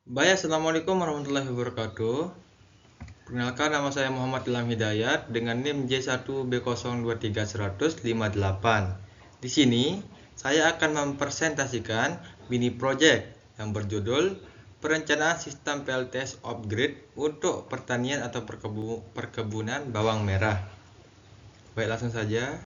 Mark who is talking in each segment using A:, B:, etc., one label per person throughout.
A: Baik, assalamualaikum warahmatullahi wabarakatuh. Perkenalkan, nama saya Muhammad Ilham Hidayat dengan NIM J1B023158. Di sini saya akan mempresentasikan mini project yang berjudul Perencanaan Sistem PLTS Upgrade untuk Pertanian atau Perkebunan Bawang Merah. Baik, langsung saja.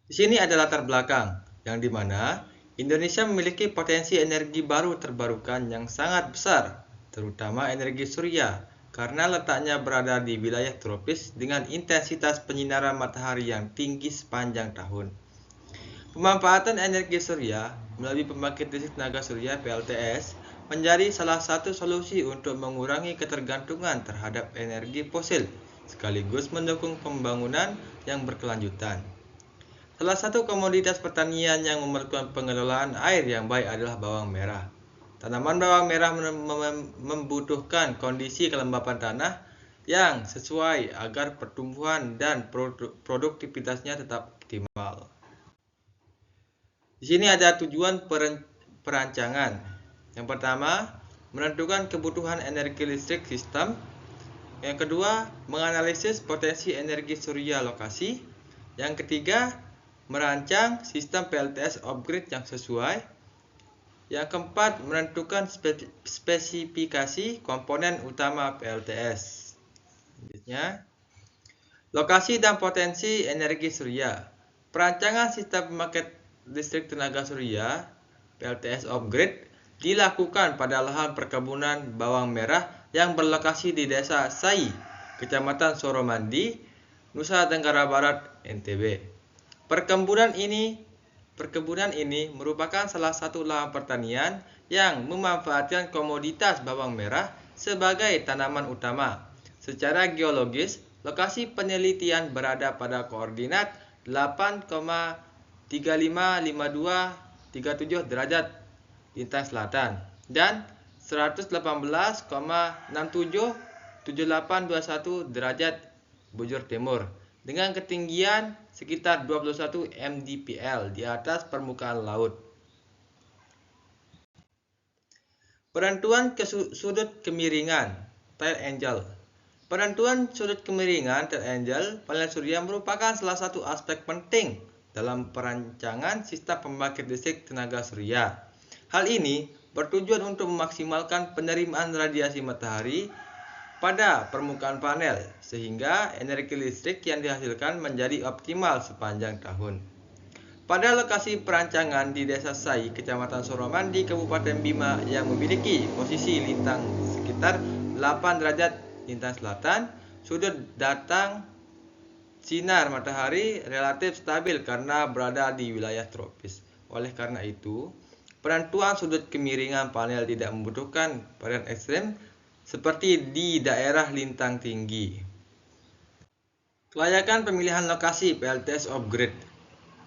A: Di sini ada latar belakang yang dimana Indonesia memiliki potensi energi baru terbarukan yang sangat besar, terutama energi surya, karena letaknya berada di wilayah tropis dengan intensitas penyinaran matahari yang tinggi sepanjang tahun. Pemanfaatan energi surya melalui pembangkit listrik tenaga surya (PLTS) menjadi salah satu solusi untuk mengurangi ketergantungan terhadap energi fosil, sekaligus mendukung pembangunan yang berkelanjutan. Salah satu komoditas pertanian yang memerlukan pengelolaan air yang baik adalah bawang merah. Tanaman bawang merah membutuhkan kondisi kelembapan tanah yang sesuai agar pertumbuhan dan produktivitasnya tetap optimal. Di sini ada tujuan perancangan. Yang pertama, menentukan kebutuhan energi listrik sistem. Yang kedua, menganalisis potensi energi surya lokasi. Yang ketiga, merancang sistem PLTS upgrade yang sesuai. Yang keempat, menentukan spesifikasi komponen utama PLTS. Selanjutnya, lokasi dan potensi energi surya. Perancangan sistem pembangkit listrik tenaga surya PLTS upgrade dilakukan pada lahan perkebunan bawang merah yang berlokasi di Desa Sai, Kecamatan Soromandi, Nusa Tenggara Barat, NTB. Perkebunan ini merupakan salah satu lahan pertanian yang memanfaatkan komoditas bawang merah sebagai tanaman utama. Secara geologis, lokasi penelitian berada pada koordinat 8,355237 derajat lintang selatan dan 118,677821 derajat bujur timur dengan ketinggian sekitar 21 mdpl di atas permukaan laut. Penentuan sudut kemiringan tail angle. Penentuan sudut kemiringan tail angle panel surya merupakan salah satu aspek penting dalam perancangan sistem pembangkit listrik tenaga surya. Hal ini bertujuan untuk memaksimalkan penerimaan radiasi matahari pada permukaan panel, sehingga energi listrik yang dihasilkan menjadi optimal sepanjang tahun. Pada lokasi perancangan di Desa Sai, Kecamatan Soromandi, Kabupaten Bima yang memiliki posisi lintang sekitar 8 derajat lintang selatan, sudut datang sinar matahari relatif stabil karena berada di wilayah tropis. Oleh karena itu, penentuan sudut kemiringan panel tidak membutuhkan varian ekstrem seperti di daerah lintang tinggi. Kelayakan pemilihan lokasi PLTS upgrade.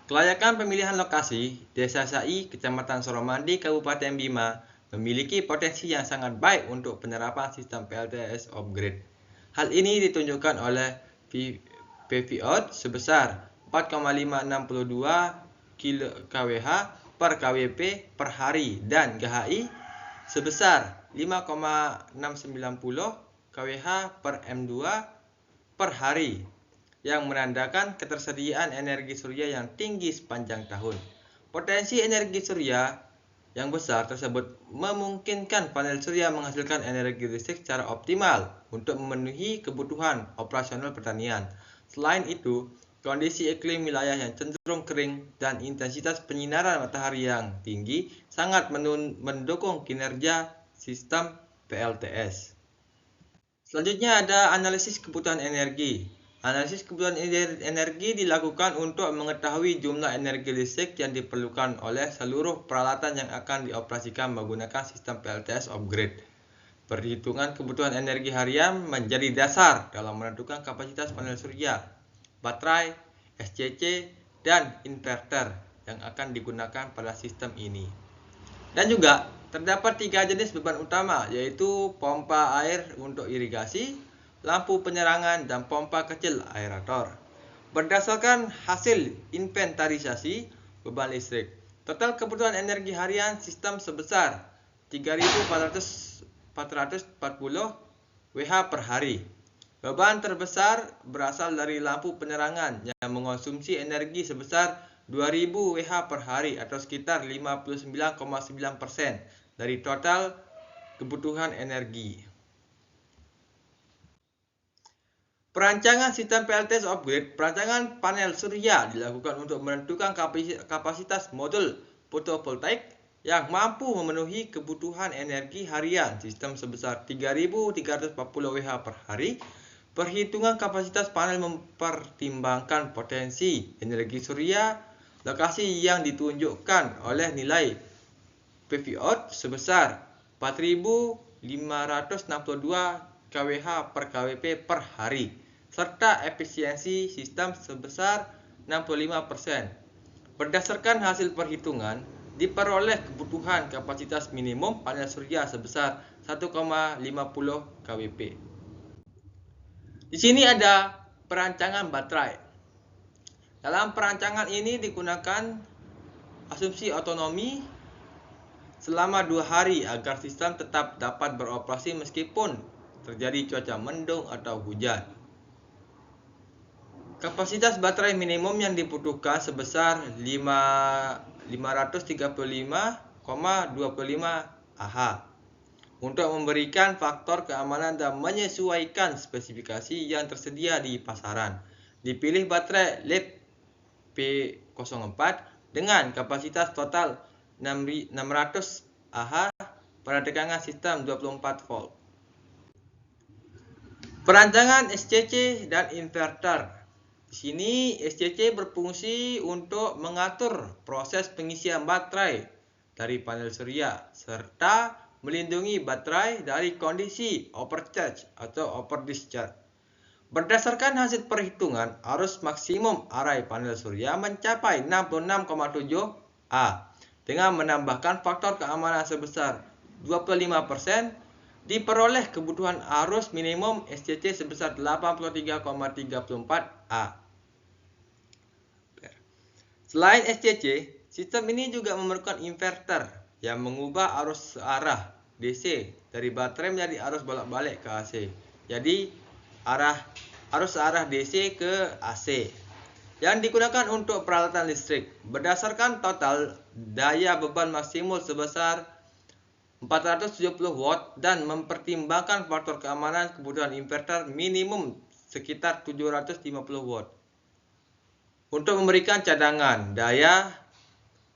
A: Kelayakan pemilihan lokasi Desa Sai, Kecamatan Soromandi, Kabupaten Bima memiliki potensi yang sangat baik untuk penerapan sistem PLTS upgrade. Hal ini ditunjukkan oleh PVOT sebesar 4,562 kWh per KWP per hari dan GHI sebesar 5,690 kWh per M2 per hari yang menandakan ketersediaan energi surya yang tinggi sepanjang tahun. Potensi energi surya yang besar tersebut memungkinkan panel surya menghasilkan energi listrik secara optimal untuk memenuhi kebutuhan operasional pertanian. Selain itu, kondisi iklim wilayah yang cenderung kering dan intensitas penyinaran matahari yang tinggi sangat mendukung kinerja sistem PLTS. Selanjutnya ada analisis kebutuhan energi. Analisis kebutuhan energi dilakukan untuk mengetahui jumlah energi listrik yang diperlukan oleh seluruh peralatan yang akan dioperasikan menggunakan sistem PLTS upgrade. Perhitungan kebutuhan energi harian menjadi dasar dalam menentukan kapasitas panel surya, baterai, SCC, dan inverter yang akan digunakan pada sistem ini. Dan juga terdapat 3 jenis beban utama, yaitu pompa air untuk irigasi, lampu penerangan, dan pompa kecil aerator. Berdasarkan hasil inventarisasi beban listrik, total kebutuhan energi harian sistem sebesar 3.400 440 Wh per hari. Beban terbesar berasal dari lampu penerangan yang mengonsumsi energi sebesar 2000 Wh per hari atau sekitar 59,9% dari total kebutuhan energi. Perancangan sistem PLTS upgrade. Perancangan panel surya dilakukan untuk menentukan kapasitas modul fotovoltaik yang mampu memenuhi kebutuhan energi harian sistem sebesar 3.340 Wh per hari. Perhitungan kapasitas panel mempertimbangkan potensi energi surya, lokasi yang ditunjukkan oleh nilai PV-out sebesar 4.562 kWh per kWp per hari, serta efisiensi sistem sebesar 65%. Berdasarkan hasil perhitungan, diperoleh kebutuhan kapasitas minimum panel surya sebesar 1,50 kWp. Di sini ada perancangan baterai. Dalam perancangan ini digunakan asumsi otonomi selama 2 hari agar sistem tetap dapat beroperasi meskipun terjadi cuaca mendung atau hujan. Kapasitas baterai minimum yang dibutuhkan sebesar 535,25 Ah untuk memberikan faktor keamanan dan menyesuaikan spesifikasi yang tersedia di pasaran. Dipilih baterai LiB P04 dengan kapasitas total 600 Ah pada tegangan sistem 24 volt. Perancangan SCC dan inverter. Di sini SCC berfungsi untuk mengatur proses pengisian baterai dari panel surya serta melindungi baterai dari kondisi overcharge atau overdischarge. Berdasarkan hasil perhitungan, arus maksimum array panel surya mencapai 66,7 A dengan menambahkan faktor keamanan sebesar 25%, diperoleh kebutuhan arus minimum SCC sebesar 83,34 A. Selain SCC, sistem ini juga memerlukan inverter yang mengubah arus searah DC dari baterai menjadi arus bolak-balik ke AC. Jadi arus searah DC ke AC yang digunakan untuk peralatan listrik. Berdasarkan total daya beban maksimum sebesar 470 watt dan mempertimbangkan faktor keamanan, kebutuhan inverter minimum sekitar 750 watt untuk memberikan cadangan daya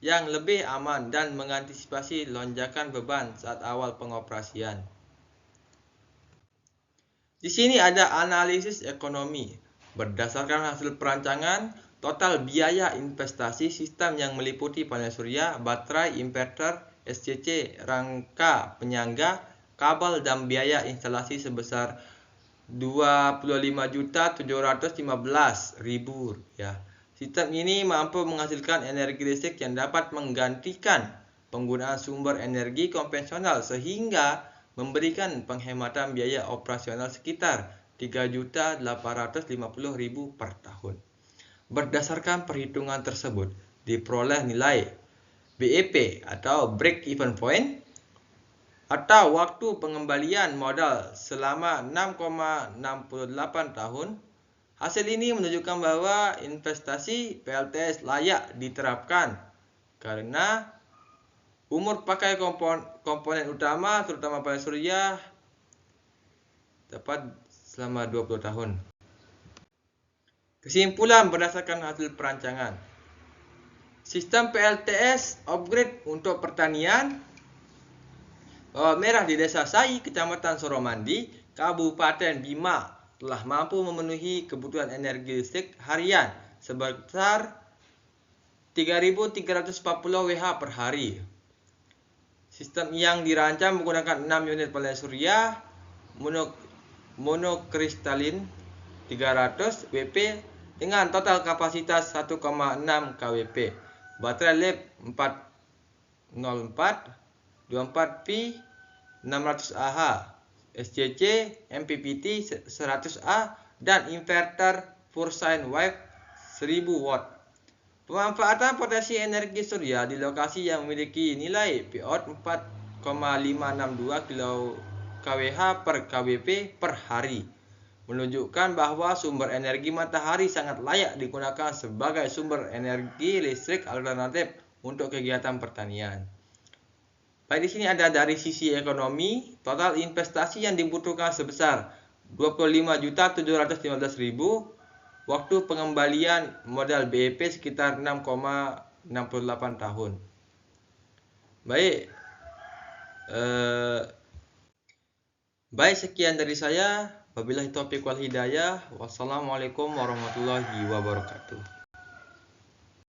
A: yang lebih aman dan mengantisipasi lonjakan beban saat awal pengoperasian. Di sini ada analisis ekonomi. Berdasarkan hasil perancangan, total biaya investasi sistem yang meliputi panel surya, baterai, inverter, SCC, rangka penyangga, kabel dan biaya instalasi sebesar Rp25.715.000 ya. Sistem ini mampu menghasilkan energi listrik yang dapat menggantikan penggunaan sumber energi konvensional sehingga memberikan penghematan biaya operasional sekitar Rp3.850.000 per tahun. Berdasarkan perhitungan tersebut, diperoleh nilai BEP atau break even point atau waktu pengembalian modal selama 6,68 tahun. Hasil ini menunjukkan bahwa investasi PLTS layak diterapkan karena umur pakai komponen utama terutama panel surya dapat selama 20 tahun. Kesimpulan berdasarkan hasil perancangan. Sistem PLTS upgrade untuk pertanian bawah merah di Desa Sai, Kecamatan Soromandi, Kabupaten Bima telah mampu memenuhi kebutuhan energi listrik harian sebesar 3.340 Wh per hari. Sistem yang dirancang menggunakan 6 unit panel surya monokristalin 300 WP dengan total kapasitas 1,6 kWp. Baterai LiB 404 24V 600 Ah, SCC MPPT 100A dan inverter Fursan Wave 1000 watt. Pemanfaatan potensi energi surya di lokasi yang memiliki nilai PV-out 4,562 kWh per kWp per hari, menunjukkan bahwa sumber energi matahari sangat layak digunakan sebagai sumber energi listrik alternatif untuk kegiatan pertanian. Baik, di sini ada dari sisi ekonomi, total investasi yang dibutuhkan sebesar 25.715.000, waktu pengembalian modal BEP sekitar 6,68 tahun. Baik, sekian dari saya. Wabillahi taufiq wal hidayah. Wassalamualaikum warahmatullahi wabarakatuh.